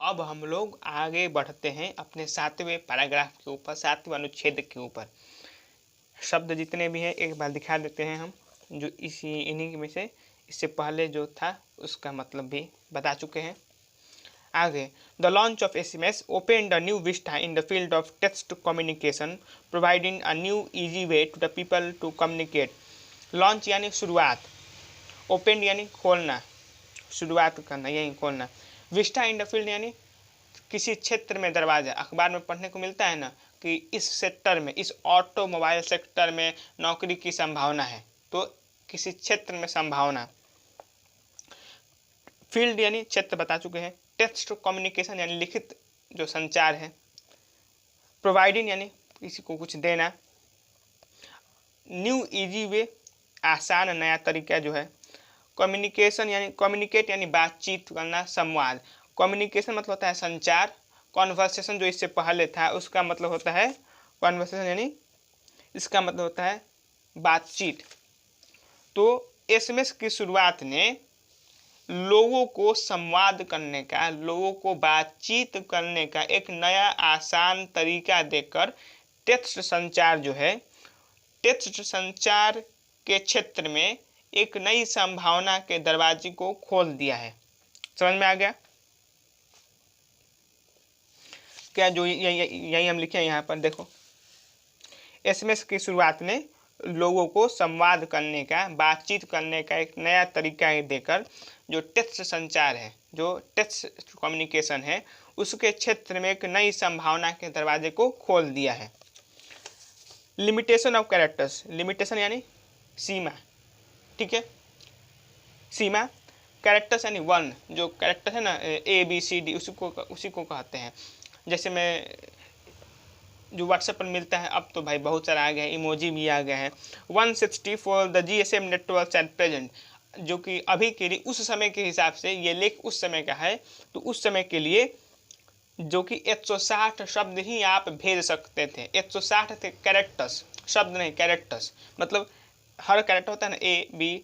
अब हम लोग आगे बढ़ते हैं अपने 7वें पैराग्राफ के ऊपर, 7वें अनुच्छेद के ऊपर। शब्द जितने भी हैं एक बार दिखा देते हैं हम, जो इन्हीं में से इससे पहले जो था उसका मतलब भी बता चुके हैं। आगे, the launch of SMS opened a new vista in the field of text communication, providing a new easy way to the people to communicate. Launch यानी शुरुआत, ओपन यानी खोलना, शुरुआत करना, यही खोलना। विस्टा इन द फील्ड यानी किसी क्षेत्र में दरवाजा। अखबार में पढ़ने को मिलता है ना कि इस सेक्टर में, इस ऑटोमोबाइल सेक्टर में नौकरी की संभावना है, तो किसी क्षेत्र में संभावना। फील्ड यानी क्षेत्र बता चुके हैं। टेक्स्ट कम्युनिकेशन यानी लिखित जो संचार है। प्रोवाइडिंग यानी किसी को कुछ देना। न्यू इजी वे आसान नया तरीका जो है। कम्युनिकेशन यानी कम्युनिकेट यानी बातचीत करना, संवाद। कम्युनिकेशन मतलब होता है संचार। कॉन्वर्सेशन जो इससे पहले था उसका मतलब होता है कॉन्वर्सेशन यानी इसका मतलब होता है बातचीत। तो SMS की शुरुआत ने लोगों को संवाद करने का, लोगों को बातचीत करने का एक नया आसान तरीका देकर टेक्स्ट संचार जो है, टेक्स्ट संचार के क्षेत्र में एक नई संभावना के दरवाजे को खोल दिया है। समझ में आ गया क्या? जो यही हम लिखे हैं यहाँ पर देखो, SMS की शुरुआत ने लोगों को संवाद करने का, बातचीत करने का एक नया तरीका देकर जो टेक्स्ट संचार है, जो टेक्स्ट कम्युनिकेशन है, उसके क्षेत्र में एक नई संभावना के दरवाजे को खोल दिया है। लिमिटेशन ऑफ कैरेक्टर्स, लिमिटेशन यानी सीमा, ठीक है, सीमा। कैरेक्टर्स यानी वर्ण, जो कैरेक्टर है ना ABCD, उसी को कहते हैं। जैसे मैं जो व्हाट्सएप पर मिलता है, अब तो भाई बहुत सारा आ गया है, इमोजी भी आ गया है। 160 for the GSM network at present, जो कि अभी के लिए, उस समय के हिसाब से ये लेख उस समय का है, तो उस समय के लिए जो कि 160 शब्द ही आप भेज सकते थे। 160 थे कैरेक्टर्स, शब्द नहीं, कैरेक्टर्स। मतलब हर कैरेक्टर होता है ना AB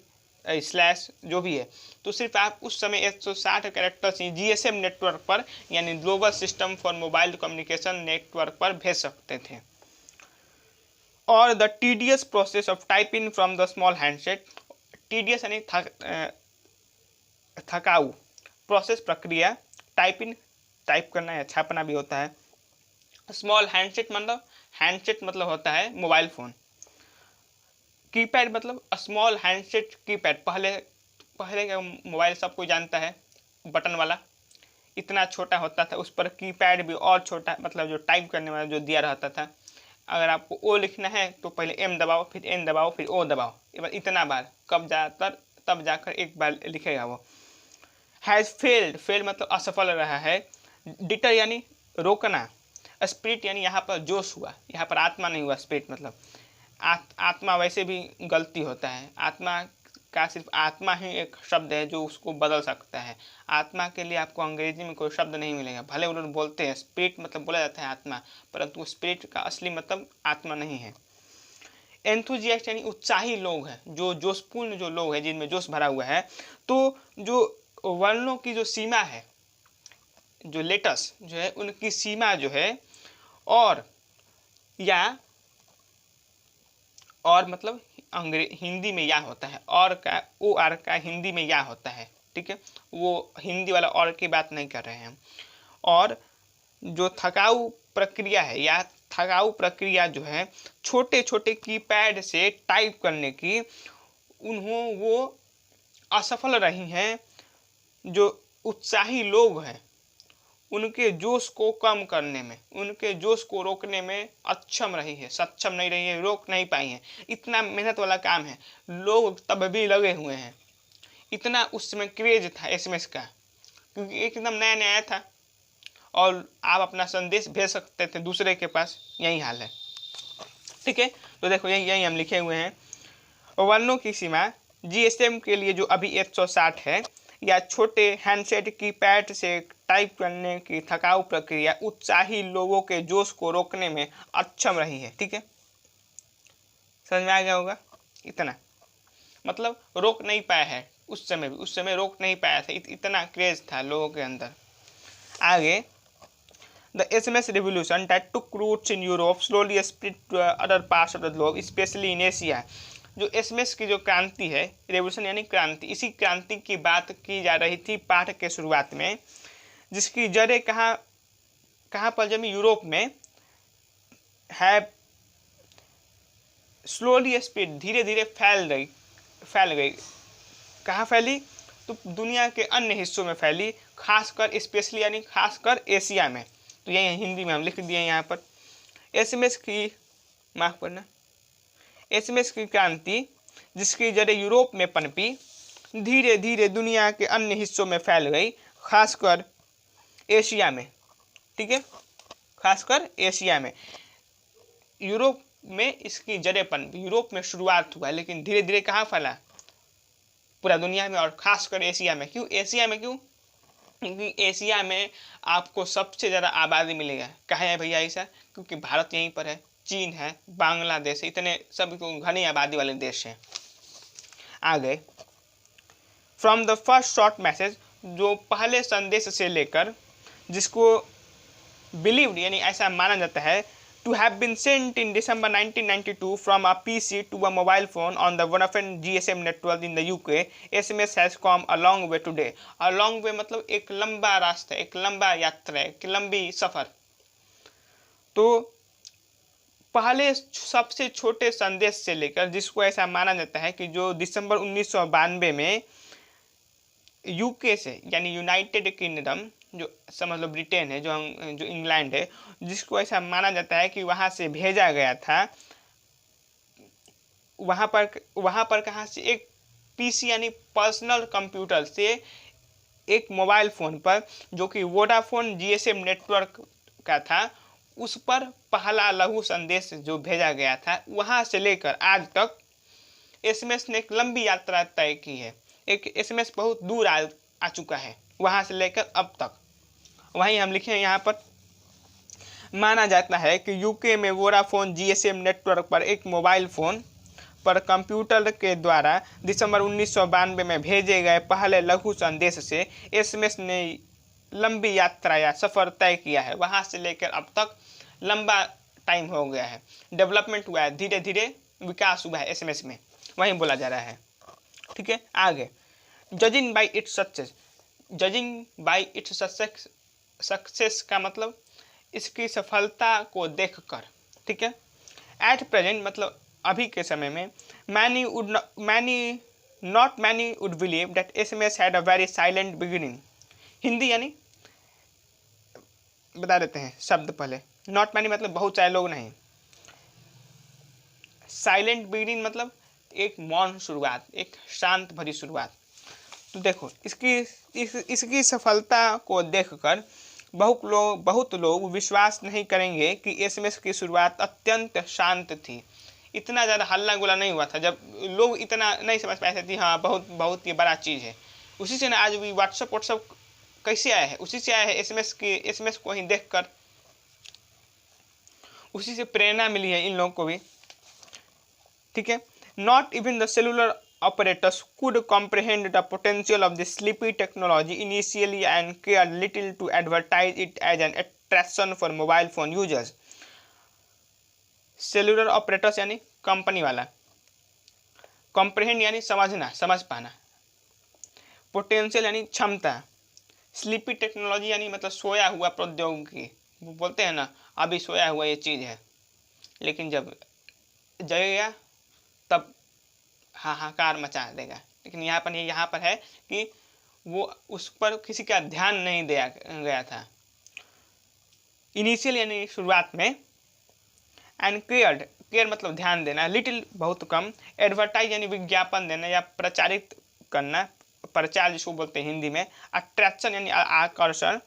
स्लैश जो भी है, तो सिर्फ आप उस समय 160 कैरेक्टर्स ही GSM नेटवर्क पर यानी global system for mobile communication network पर भेज सकते थे। और the tedious process of typing from the small handset, tedious यानी थकाऊ, प्रोसेस प्रक्रिया, टाइपिंग टाइप करना या छापना भी होता है। स्मॉल हैंडसेट मतलब होता है मोबाइल फ़ोन। कीपैड मतलब स्मॉल हैंडसेट कीपैड, पहले का मोबाइल सबको जानता है, बटन वाला, इतना छोटा होता था, उस पर कीपैड भी और छोटा, मतलब जो टाइप करने वाला जो दिया रहता था। अगर आपको O लिखना है तो पहले M दबाओ, फिर N दबाओ, फिर O दबाओ, इतना बार, तब जाकर एक बार लिखेगा वो। हैज़ फेल्ड, फेल मतलब असफल रहा है। डिटर यानी रोकना। स्पिरिट यानी यहाँ पर जोश हुआ, यहाँ पर आत्मा नहीं हुआ, स्पिरिट मतलब आत्मा वैसे भी गलती होता है। आत्मा का सिर्फ आत्मा ही एक शब्द है जो उसको बदल सकता है। आत्मा के लिए आपको अंग्रेजी में कोई शब्द नहीं मिलेगा, भले उन्होंने बोलते हैं स्पिरिट मतलब बोला जाता है आत्मा, परंतु स्पिरिट का असली मतलब आत्मा नहीं है। एंथुजियास्ट यानी उत्साही लोग हैं, जो जोशपूर्ण जो लोग हैं, जिनमें जोश भरा हुआ है। तो जो वर्णों की जो सीमा है, जो लेटर्स जो है उनकी सीमा जो है, और मतलब हिंदी में या होता है, और का OR का हिंदी में या होता है, ठीक है, वो हिंदी वाला और की बात नहीं कर रहे हैं हम। और जो थकाऊ प्रक्रिया है या थकाऊ प्रक्रिया जो है छोटे छोटे कीपैड से टाइप करने की, वो असफल रही हैं। जो उत्साही लोग हैं उनके जोश को कम करने में, उनके जोश को रोकने में सक्षम नहीं रही है, रोक नहीं पाई हैं। इतना मेहनत वाला काम है, लोग तब भी लगे हुए हैं। इतना उस समय क्रेज था SMS का, क्योंकि एकदम नया नया था और आप अपना संदेश भेज सकते थे दूसरे के पास, यही हाल है, ठीक है। तो देखो यही हम लिखे हुए हैं। वर्णों की सीमा GSM के लिए जो अभी 160 है, या छोटे हैंडसेट की पैड से टाइप करने की थकाऊ प्रक्रिया उत्साही लोगों के जोश को रोकने में अक्षम रही है, ठीक है, समझ में आ गया होगा। इतना मतलब रोक नहीं पाया है, उस समय रोक नहीं पाया था, इतना क्रेज था लोगों के अंदर। आगे, the SMS revolution that took roots in Europe slowly spread to other parts of the globe, especially in Asia। जो SMS की जो क्रांति है, रेवोल्यूशन यानी क्रांति, इसी क्रांति की बात की जा रही थी पाठ के शुरुआत में, जिसकी जड़ें कहाँ पर जमी? यूरोप में है। स्लोली स्प्रेड, धीरे धीरे फैल गई। कहाँ फैली? तो दुनिया के अन्य हिस्सों में फैली, खासकर स्पेशली यानी खासकर एशिया में। तो यही हिंदी में हम लिख दिए यहाँ पर। SMS की, माफ करना, SMS की क्रांति जिसकी जड़ें यूरोप में पनपी, धीरे धीरे दुनिया के अन्य हिस्सों में फैल गई, खासकर एशिया में। ठीक है, खासकर एशिया में। यूरोप में इसकी जड़ें पनपी, यूरोप में शुरुआत हुआ, लेकिन धीरे धीरे कहाँ फैला? पूरा दुनिया में, और खासकर एशिया में। क्यों एशिया में? क्यों? क्योंकि एशिया में आपको सबसे ज़्यादा आबादी मिलेगा। कहाँ है भैया ऐसा? क्योंकि भारत यहीं पर है, चीन है, बांग्लादेश है, इतने सब घनी आबादी वाले देश हैं। आगे, from the first short message, जो पहले संदेश से लेकर, जिसको बिलीव्ड यानी ऐसा माना जाता है, to have been sent in December 1992 from a PC to a mobile phone on the Vodafone GSM network in the UK, SMS has come a long way today। a long way मतलब एक लंबा रास्ता, एक लंबा यात्रा, एक लंबी सफ़र। तो पहले सबसे छोटे संदेश से लेकर, जिसको ऐसा माना जाता है कि जो दिसंबर 1992 में यूके से यानी यूनाइटेड किंगडम, जो समझ लो ब्रिटेन है, जो इंग्लैंड है, जिसको ऐसा माना जाता है कि वहाँ से भेजा गया था। वहाँ पर कहाँ से? एक पीसी यानी पर्सनल कंप्यूटर से एक मोबाइल फ़ोन पर, जो कि वोडाफोन GSM नेटवर्क का था, उस पर पहला लघु संदेश जो भेजा गया था, वहाँ से लेकर आज तक SMS ने एक लंबी यात्रा तय की है। एक SMS बहुत दूर आ चुका है, वहाँ से लेकर अब तक। वहीं हम लिखे हैं यहाँ पर, माना जाता है कि यूके में वोडाफोन GSM नेटवर्क पर एक मोबाइल फ़ोन पर कंप्यूटर के द्वारा दिसंबर 1992 में भेजे गए पहले लघु संदेश से SMS ने लंबी यात्रा या सफ़र तय किया है। वहाँ से लेकर अब तक लंबा टाइम हो गया है, डेवलपमेंट हुआ है, धीरे धीरे विकास हुआ है SMS में, वहीं बोला जा रहा है। ठीक है, आगे, judging by its success. Judging by its success का मतलब इसकी सफलता को देखकर। ठीक है, एट प्रेजेंट मतलब अभी के समय में, many would believe that SMS had a very silent beginning. Hindi यानी बता देते हैं शब्द पहले। नॉट मैनी मतलब बहुत सारे लोग नहीं, साइलेंट बिगिनिंग मतलब एक मौन शुरुआत, एक शांत भरी शुरुआत। तो देखो, इसकी सफलता को देखकर बहुत लोग विश्वास नहीं करेंगे कि SMS की शुरुआत अत्यंत शांत थी। इतना ज़्यादा हल्ला गुला नहीं हुआ था, जब लोग इतना नहीं समझ पाए थे। हाँ, बहुत ये बड़ा चीज़ है। उसी से ना आज भी व्हाट्सअप कैसे आया है? उसी से आया है। SMS को ही देखकर उसी से प्रेरणा मिली है इन लोगों को भी। ठीक है, not even the cellular operators could comprehend the potential of this sleepy technology initially and cared little to advertise it as an attraction for mobile phone users। Cellular operators यानी कंपनी वाला, comprehend यानी समझना, समझ पाना, potential यानी क्षमता, sleepy technology यानी मतलब सोया हुआ प्रौद्योगिकी। वो बोलते हैं ना, अभी सोया हुआ ये चीज़ है, लेकिन जब जगेगा तब हाहाकार मचा देगा। लेकिन यहाँ पर है कि वो उस पर किसी का ध्यान नहीं दिया गया था। इनिशियल यानी शुरुआत में, एंड केयर मतलब ध्यान देना, लिटिल बहुत कम, एडवर्टाइज यानी विज्ञापन देना या प्रचारित करना, प्रचार जिसको बोलते हैं हिंदी में, अट्रैक्शन यानी आकर्षण,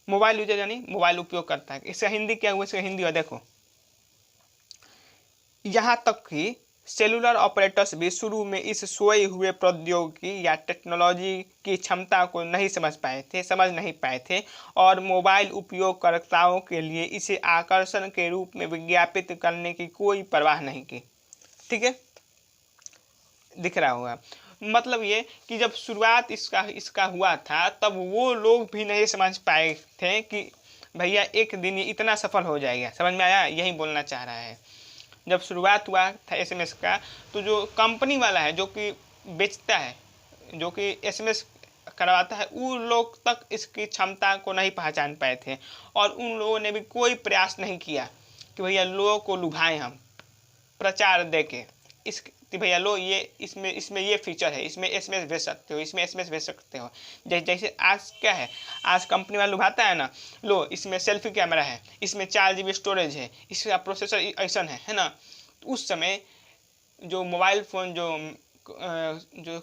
मोबाइल यूजर यानी मोबाइल उपयोग करता है। इसका हिंदी क्या हुआ? इसका हिंदी हुआ, देखो, यहाँ तक कि सेलुलर ऑपरेटर्स भी शुरू में इस सोए हुए प्रौद्योगिकी या टेक्नोलॉजी की क्षमता को समझ नहीं पाए थे और मोबाइल उपयोगकर्ताओं के लिए इसे आकर्षण के रूप में विज्ञापित करने की कोई परवाह नहीं की। ठीक है, दिख रहा होगा। मतलब ये कि जब शुरुआत इसका हुआ था तब वो लोग भी नहीं समझ पाए थे कि भैया एक दिन ये इतना सफल हो जाएगा। समझ में आया? यही बोलना चाह रहा है। जब शुरुआत हुआ था एसएमएस का, तो जो कंपनी वाला है जो कि बेचता है, जो कि एसएमएस करवाता है, उन लोग तक इसकी क्षमता को नहीं पहचान पाए थे और उन लोगों ने भी कोई प्रयास नहीं किया कि भैया लोगों को लुभाएं हम प्रचार दे के इस कि भैया लो ये इसमें ये फीचर है, इसमें एसएमएस भेज सकते हो, इसमें एसएमएस भेज सकते हो। जैसे आज क्या है, आज कंपनी वाला लुभाता है ना, लो इसमें सेल्फी कैमरा है, इसमें 4 GB स्टोरेज है, इसका प्रोसेसर ऐसा है ना। तो उस समय जो मोबाइल फ़ोन जो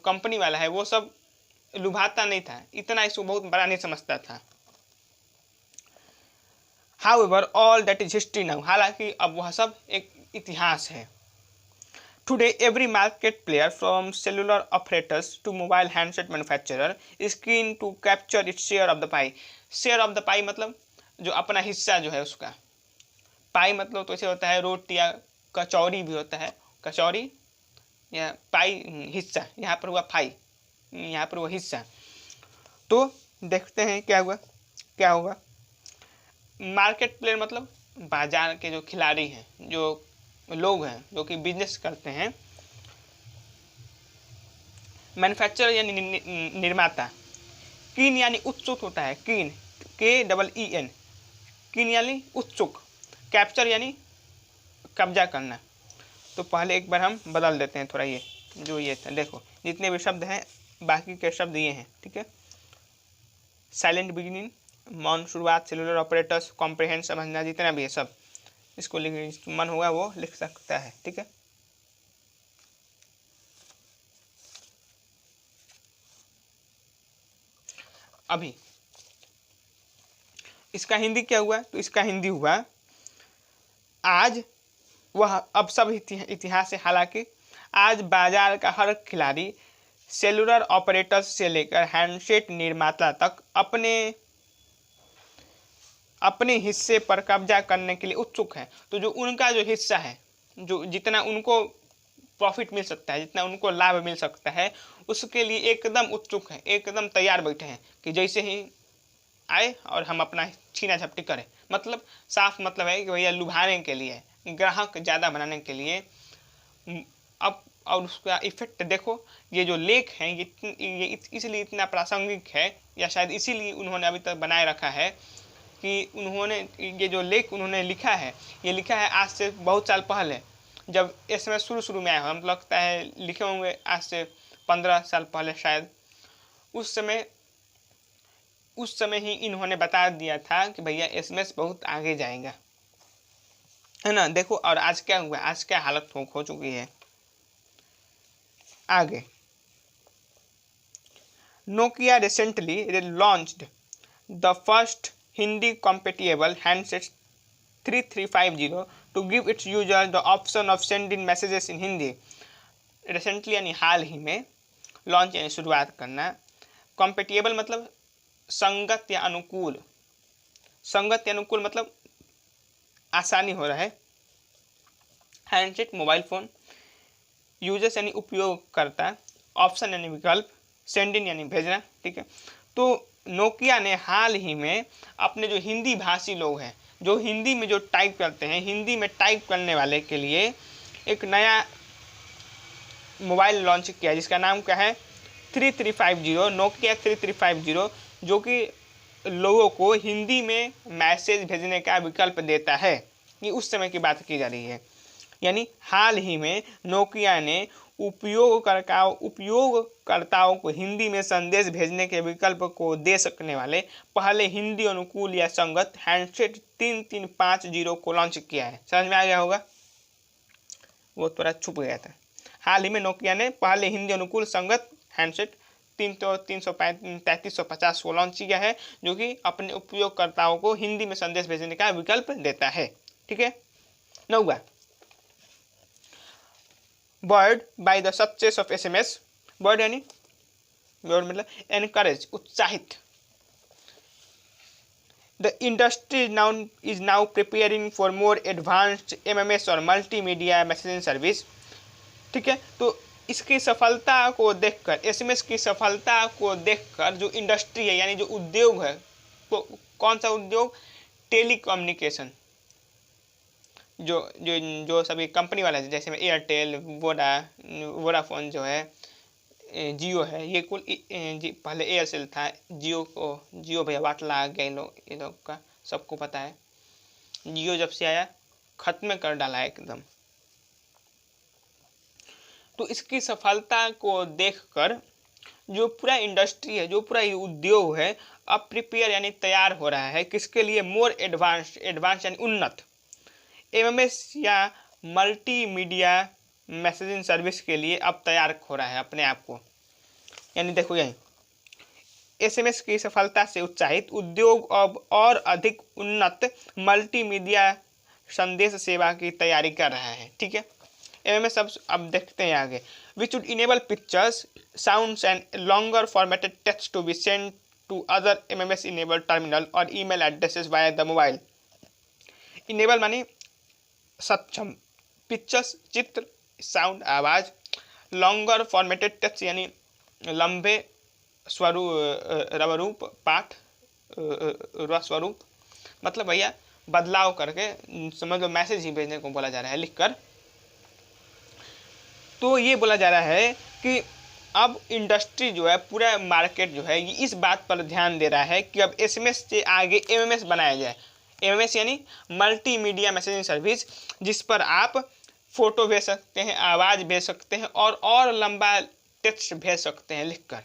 कंपनी वाला है वो सब लुभाता नहीं था, इतना इसको बहुत बड़ा नहीं समझता था। However, all that is history now. हालांकि अब वह सब एक इतिहास है। Today, every market player from cellular operators to mobile handset manufacturer is keen to capture its share of the pie. Share of the pie मतलब जो अपना हिस्सा जो है उसका। पाई मतलब तो ऐसे होता है रोटी या कचौरी भी होता है, कचौरी या पाई हिस्सा, यहाँ पर हुआ पाई, यहाँ पर हुआ हिस्सा। तो देखते हैं क्या होगा। मार्केट प्लेयर मतलब बाजार के जो खिलाड़ी हैं, जो लोग हैं जो कि बिजनेस करते हैं। मैन्युफैक्चरर यानी निर्माता। कीन यानी उत्सुक होता है, कीन KEEN, कीन यानी उत्सुक। कैप्चर यानी कब्जा करना। तो पहले एक बार हम बदल देते हैं थोड़ा, ये जो ये था देखो, जितने भी शब्द हैं बाकी के शब्द ये हैं, ठीक है। साइलेंट बिगिनिंग, मौन शुरुआत, सेलुलर ऑपरेटर्स, कॉम्प्रिहेंड समझना, जितना भी है सब इसको मन होगा वो लिख सकता है, ठीक है। अभी इसका हिंदी क्या हुआ? तो इसका हिंदी हुआ आज वह अब सब इतिहास है। हालांकि आज बाजार का हर खिलाड़ी सेलुलर ऑपरेटर्स से लेकर हैंडसेट निर्माता तक अपने हिस्से पर कब्जा करने के लिए उत्सुक है। तो जो उनका जो हिस्सा है, जो जितना उनको प्रॉफिट मिल सकता है, जितना उनको लाभ मिल सकता है, उसके लिए एकदम उत्सुक है, एकदम तैयार बैठे हैं कि जैसे ही आए और हम अपना छीना झपटी करें। मतलब साफ मतलब है कि भैया लुभाने के लिए, ग्राहक ज़्यादा बनाने के लिए। अब और उसका इफेक्ट देखो, ये जो लेख हैं ये इसलिए इतना प्रासंगिक है, या शायद इसीलिए उन्होंने अभी तक बनाए रखा है कि उन्होंने ये जो लेख उन्होंने लिखा है, ये लिखा है आज से बहुत साल पहले, जब एसएमएस शुरू में आया, हम लगता है लिखे होंगे आज से 15 साल पहले शायद। उस समय ही इन्होंने बता दिया था कि भैया एसएमएस बहुत आगे जाएगा, है ना। देखो और आज क्या हुआ, आज क्या हालत हो चुकी है आगे। Nokia recently launched the first Hindi compatible handsets 3350 to give its user the option of sending messages in Hindi. Recently यानी हाल ही में, लॉन्च यानी शुरुआत करना, कॉम्पेटिबल मतलब संगत या अनुकूल, संगत या अनुकूल मतलब आसानी हो रहा है। हैंडसेट मोबाइल फ़ोन, यूजर्स यानी उपयोगकर्ता, ऑप्शन यानी विकल्प, सेंडिंग यानी भेजना, ठीक है। तो नोकिया ने हाल ही में अपने जो हिंदी भाषी लोग हैं, जो हिंदी में जो टाइप करते हैं, हिंदी में टाइप करने वाले के लिए एक नया मोबाइल लॉन्च किया जिसका नाम क्या है 3350, नोकिया 3350, जो कि लोगों को हिंदी में मैसेज भेजने का विकल्प देता है। ये उस समय की बात की जा रही है, यानी हाल ही में नोकिया ने उपयोगकर्ताओं को हिंदी में संदेश भेजने के विकल्प को दे सकने वाले पहले हिंदी अनुकूल या संगत हैंडसेट 3350 को लॉन्च किया है। समझ में आ गया होगा, वो थोड़ा छुप गया था। हाल ही में नोकिया ने पहले हिंदी अनुकूल संगत हैंडसेट 3350 को लॉन्च किया है, जो कि अपने उपयोगकर्ताओं को हिंदी में संदेश भेजने का विकल्प देता है, ठीक है। 9वां, buoyed by the success of SMS. Buoyed यानी बर्ड मतलब एनकरेज, उत्साहित। The industry is now preparing for more advanced MMS और मल्टीमीडिया मैसेजिंग सर्विस, ठीक है। तो इसकी सफलता को देखकर, एसएमएस की सफलता को देखकर जो इंडस्ट्री है यानी जो उद्योग है, तो कौन सा उद्योग, टेलीकम्युनिकेशन, जो जो जो सभी कंपनी वाले हैं जैसे में एयरटेल, वोडाफोन जो है, जियो है, ये कुल पहले एयरसेल था, जियो भैया बाटला आ गया, ये लोग का सबको पता है। जियो जब से आया खत्म कर डाला है एकदम। तो इसकी सफलता को देखकर जो पूरा इंडस्ट्री है, जो पूरा उद्योग है, अब प्रिपेयर यानी तैयार हो रहा है किसके लिए, मोर एडवांस यानी उन्नत एमएमएस या मल्टीमीडिया मैसेजिंग सर्विस के लिए अब तैयार हो रहा है अपने आप को। यानी देखो यही एसएमएस की सफलता से उत्साहित उद्योग अब और अधिक उन्नत मल्टीमीडिया संदेश सेवा की तैयारी कर रहा है। ठीक है, एमएमएस अब देखते हैं आगे। Which would enable pictures, sounds and longer formatted text to be send to other MMS enable terminal और email addresses via the mobile. Enable मानी सक्षम, पिक्चर्स चित्र, साउंड आवाज, लॉन्गर फॉर्मेटेड टेक्स्ट यानी लंबे स्वरूप पाठ स्वरूप, मतलब भैया बदलाव करके समझ लो मैसेज ही भेजने को बोला जा रहा है लिखकर। तो ये बोला जा रहा है कि अब इंडस्ट्री जो है, पूरा मार्केट जो है, ये इस बात पर ध्यान दे रहा है कि अब एसएमएस से आगे एमएमएस बनाया जाए। एमएमएस यानी मल्टीमीडिया मैसेजिंग सर्विस, जिस पर आप फोटो भेज सकते हैं, आवाज़ भेज सकते हैं और लंबा टेक्स्ट भेज सकते हैं लिखकर।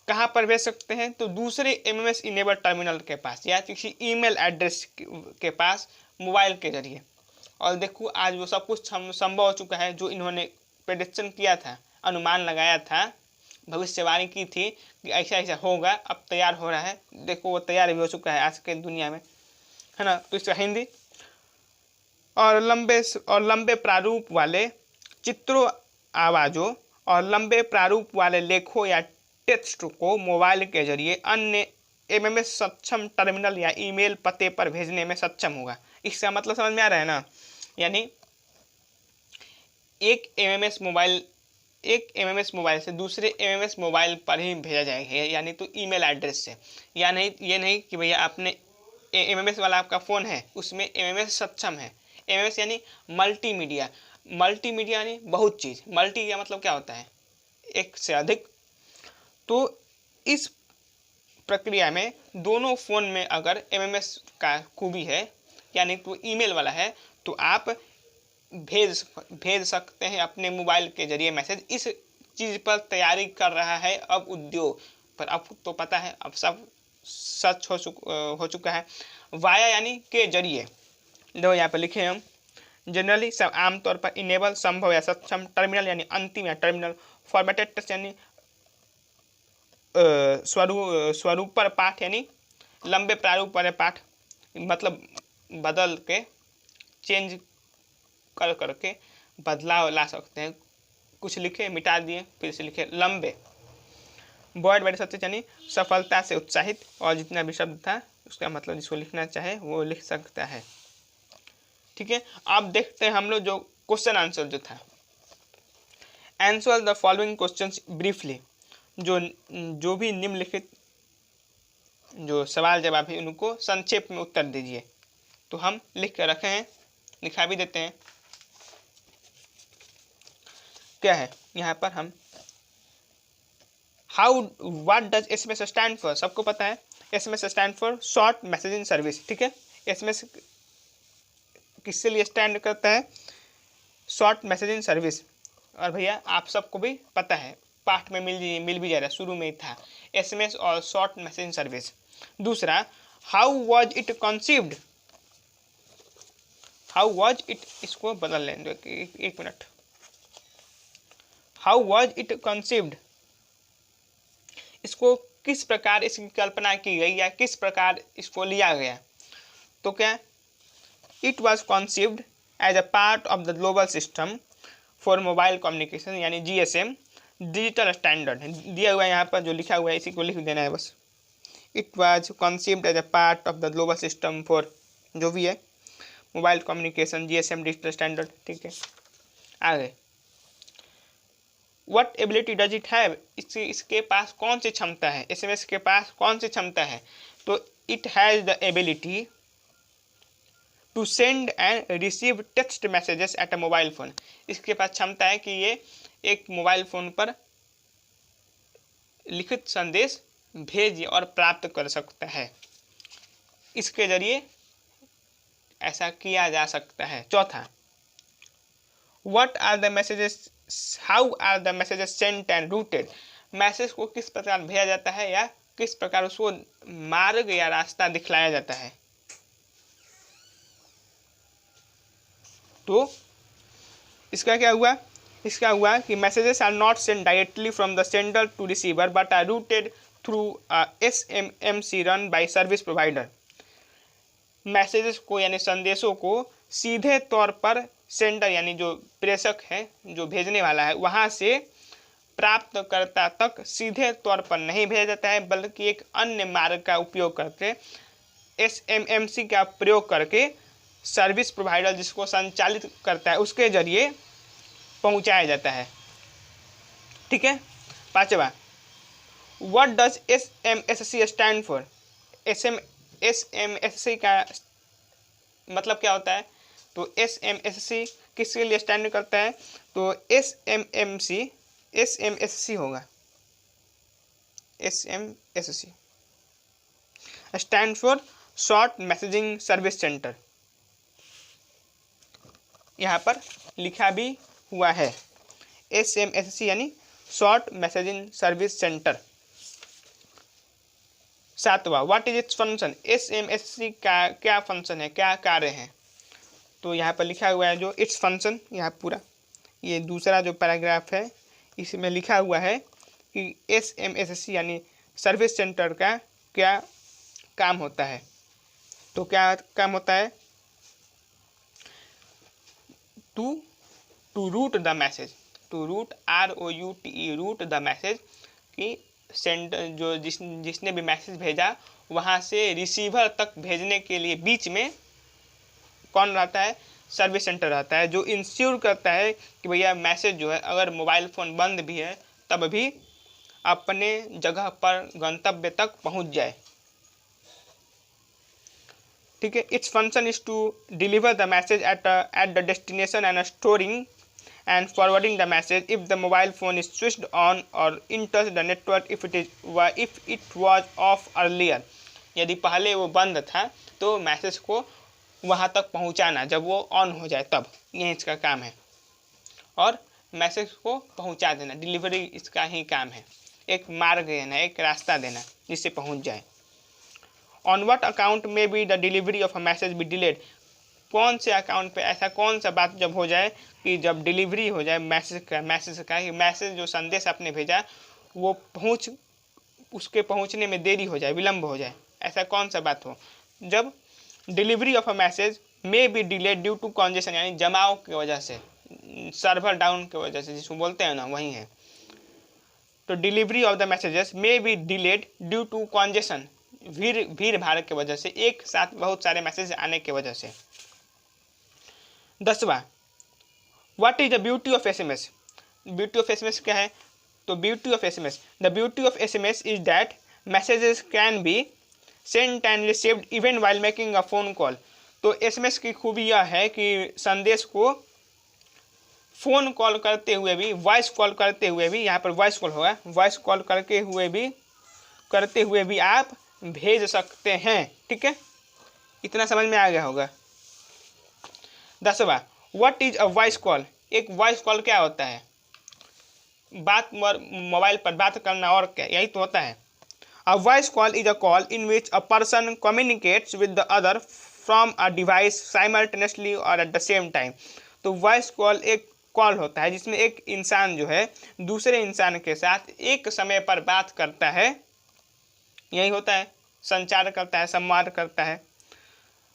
कहाँ पर भेज सकते हैं, तो दूसरे एमएमएस इनेबल टर्मिनल के पास या किसी ईमेल एड्रेस के पास मोबाइल के जरिए। और देखो आज वो सब कुछ संभव हो चुका है, जो इन्होंने प्रेडिक्शन किया था, अनुमान लगाया था, भविष्यवाणी की थी कि ऐसा ऐसा होगा, अब तैयार हो रहा है। देखो वो तैयार भी हो चुका है आज के दुनिया में, है ना। तो इसका हिंदी और लंबे प्रारूप वाले चित्रों, आवाज़ों और लंबे प्रारूप वाले लेखों या टेक्स्ट को मोबाइल के जरिए अन्य एमएमएस सक्षम टर्मिनल या ईमेल पते पर भेजने में सक्षम होगा। इसका मतलब समझ में आ रहा है ना। यानी एक एमएमएस मोबाइल से दूसरे एमएमएस मोबाइल पर ही भेजा जाएगा, यानी तो ईमेल एड्रेस से। या नहीं, ये नहीं कि भैया आपने एमएमएस वाला आपका फ़ोन है उसमें एमएमएस सक्षम है। एमएमएस यानी मल्टीमीडिया यानी बहुत चीज़। मल्टी का मतलब क्या होता है, एक से अधिक। तो इस प्रक्रिया में दोनों फ़ोन में अगर एमएमएस का खूबी है यानी तो ईमेल वाला है, तो आप भेज सकते हैं अपने मोबाइल के जरिए मैसेज। इस चीज़ पर तैयारी कर रहा है अब उद्योग। पर अब तो पता है, अब सब सच हो चुका है। वाया यानी के जरिए, दो यहाँ पर लिखे हम। जनरली सब आमतौर पर इनेबल संभव या सक्षम, टर्मिनल यानी अंतिम या टर्मिनल, फॉर्मेटेड टेक्स्ट यानी स्वरूप पर पाठ यानी लंबे प्रारूप वाले पाठ, मतलब बदल के चेंज करके बदलाव ला सकते हैं। कुछ लिखे मिटा दिए फिर से लिखे। लंबे बॉयड बड़े सत्य यानी सफलता से उत्साहित, और जितना भी शब्द था उसका मतलब जिसको लिखना चाहे वो लिख सकता है। ठीक है, अब देखते हैं हम लोग जो क्वेश्चन आंसर जो था। Answer the following questions briefly, जो भी निम्नलिखित जो सवाल जवाब है उनको संक्षेप में उत्तर दीजिए। तो हम लिख कर रखे हैं, लिखा भी देते हैं। क्या है यहाँ पर, हम what does SMS stand for, सबको पता है SMS stand for short messaging service. ठीक है, एसएमएस किसके लिए स्टैंड करता है, शॉर्ट मैसेजिंग सर्विस। और भैया आप सबको भी पता है, पाठ में मिल भी जा रहा है, शुरू में ही था, एसएमएस और शॉर्ट मैसेजिंग सर्विस। दूसरा, how was it conceived, how was it, इसको बदल लें एक minute. How was it conceived, इसको किस प्रकार इसकी कल्पना की गई या किस प्रकार इसको लिया गया। तो क्या, it was conceived as a part of the global system for mobile communication यानी जीएसएम डिजिटल स्टैंडर्ड दिया हुआ है। यहाँ पर जो लिखा हुआ है इसी को लिख देना है बस। It was conceived as a part of the global system for जो भी है mobile communication GSM digital standard. ठीक है, आगे what ability does it have, इसके पास कौन सी क्षमता है, एसएमएस के पास कौन सी क्षमता है। तो it has the ability to send and receive text messages at a mobile phone. इसके पास क्षमता है कि ये एक मोबाइल फ़ोन पर लिखित संदेश भेज और प्राप्त कर सकता है। इसके जरिए ऐसा किया जा सकता है। चौथा, what are the messages, how are the messages sent and routed. Message को किस प्रकार भेजा जाता है या किस प्रकार उसको मार्ग या रास्ता दिखलाया जाता है। तो इसका क्या हुआ, इसका हुआ कि messages are not send directly from the sender to receiver but are routed through SMMC run by service provider. Messages को यानी संदेशों को सीधे तौर पर सेंडर यानी जो प्रेषक है, जो भेजने वाला है, वहाँ से प्राप्तकर्ता तक सीधे तौर पर नहीं भेजा जाता है, बल्कि एक अन्य मार्ग का उपयोग करके SMMC का प्रयोग करके सर्विस प्रोवाइडर जिसको संचालित करता है उसके जरिए पहुंचाया जाता है। ठीक है। पांचवा, what does SMSC stand for. SMSC का मतलब क्या होता है। तो SMSC किसके लिए स्टैंड करता है। तो SMSC होगा, SMSC stand for short messaging service centre. यहाँ पर लिखा भी हुआ है SMSC यानी शॉर्ट मैसेजिंग सर्विस सेंटर। सातवां, what is its function. SMSC का क्या फंक्शन है, क्या कार्य है। तो यहाँ पर लिखा हुआ है जो इट्स फंक्शन, यहाँ पूरा ये दूसरा जो पैराग्राफ है इसमें लिखा हुआ है कि SMSC यानी सर्विस सेंटर का क्या काम होता है। तो क्या काम होता है। To route the message, to route ROUTE route the message कि सेंडर जो जिसने भी मैसेज भेजा वहाँ से रिसीवर तक भेजने के लिए बीच में कौन रहता है, सर्विस सेंटर रहता है, जो इंश्योर करता है कि भैया मैसेज जो है अगर मोबाइल फ़ोन बंद भी है तब भी अपने जगह पर गंतव्य तक पहुंच जाए। ठीक है। Its function is to deliver the message at the destination and storing and forwarding the message if the mobile phone is switched on or enters the network if it was off earlier। यदि पहले वो बंद था तो message को वहाँ तक पहुँचाना, जब वो ऑन हो जाए तब, ये इसका काम है। और मैसेज को पहुँचा देना, डिलीवरी इसका ही काम है, एक मार्ग देना, एक रास्ता देना जिससे पहुँच जाए। ऑन व्हाट अकाउंट में be the delivery of a message be delayed. कौन से अकाउंट पे ऐसा कौन सा बात जब हो जाए कि जब डिलीवरी हो जाए मैसेज जो संदेश आपने भेजा वो उसके पहुंचने में देरी हो जाए, विलम्ब हो जाए, ऐसा कौन सा बात हो। जब delivery of a message may be delayed due to congestion यानी जमाव की वजह से, सर्वर डाउन की वजह से जिसको बोलते हैं ना, वही है। तो delivery of the messages may be delayed due to congestion, भीड़ भाड़ की वजह से, एक साथ बहुत सारे मैसेज आने की वजह से। 10वां, what is the beauty of SMS। Beauty of SMS क्या है। तो beauty of SMS, the beauty of SMS is that messages can be sent and received even while making a phone call. तो SMS की खूबी यह है कि संदेश को फ़ोन कॉल करते हुए भी, वॉइस कॉल करते हुए भी, यहाँ पर वॉइस कॉल होगा, वॉइस कॉल करते हुए भी आप भेज सकते हैं। ठीक है, इतना समझ में आ गया होगा। 10वां, what is a voice call. एक वॉइस कॉल क्या होता है, बात मोबाइल पर बात करना, और क्या, यही तो होता है। अ voice call is a call in which a person communicates with the other from a device simultaneously और एट द सेम टाइम। तो वॉइस कॉल एक कॉल होता है जिसमें एक इंसान जो है दूसरे इंसान के साथ एक समय पर बात करता है, यही होता है, संचार करता है, संवाद करता है।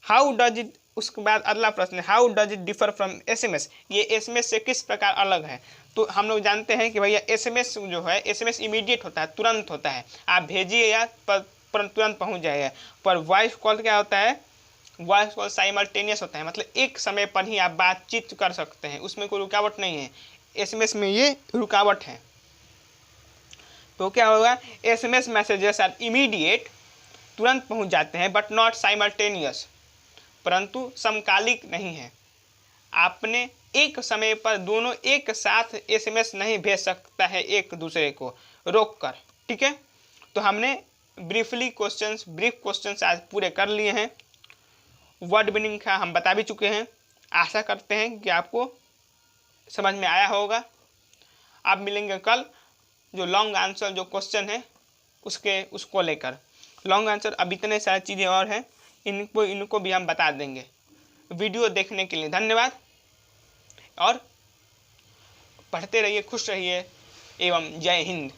हाउ डज इट, उसके बाद अगला प्रश्न है, how does it differ from SMS। ये SMS से किस प्रकार अलग है। तो हम लोग जानते हैं कि भैया SMS जो है, SMS इमीडिएट होता है, तुरंत होता है, आप भेजिए या तुरंत पहुंच जाएगा। पर वॉइस कॉल क्या होता है, वॉइस कॉल साइमल्टेनियस होता है, मतलब एक समय पर ही आप बातचीत कर सकते हैं, उसमें कोई रुकावट नहीं है। एसएमएस में ये रुकावट है। तो क्या होगा, एसएमएस मैसेजेस आर इमीडिएट, तुरंत पहुंच जाते हैं, बट नॉट साइमल्टेनियस, परंतु समकालिक नहीं है। आपने एक समय पर दोनों एक साथ एसएमएस नहीं भेज सकता है एक दूसरे को रोक कर। ठीक है, तो हमने ब्रीफ क्वेश्चंस आज पूरे कर लिए हैं। वर्ड मीनिंग का हम बता भी चुके हैं। आशा करते हैं कि आपको समझ में आया होगा। आप मिलेंगे कल जो लॉन्ग आंसर जो क्वेश्चन है उसको लेकर। लॉन्ग आंसर अब इतने सारी चीज़ें और हैं, इनको भी हम बता देंगे। वीडियो देखने के लिए धन्यवाद और पढ़ते रहिए, खुश रहिए एवं जय हिंद।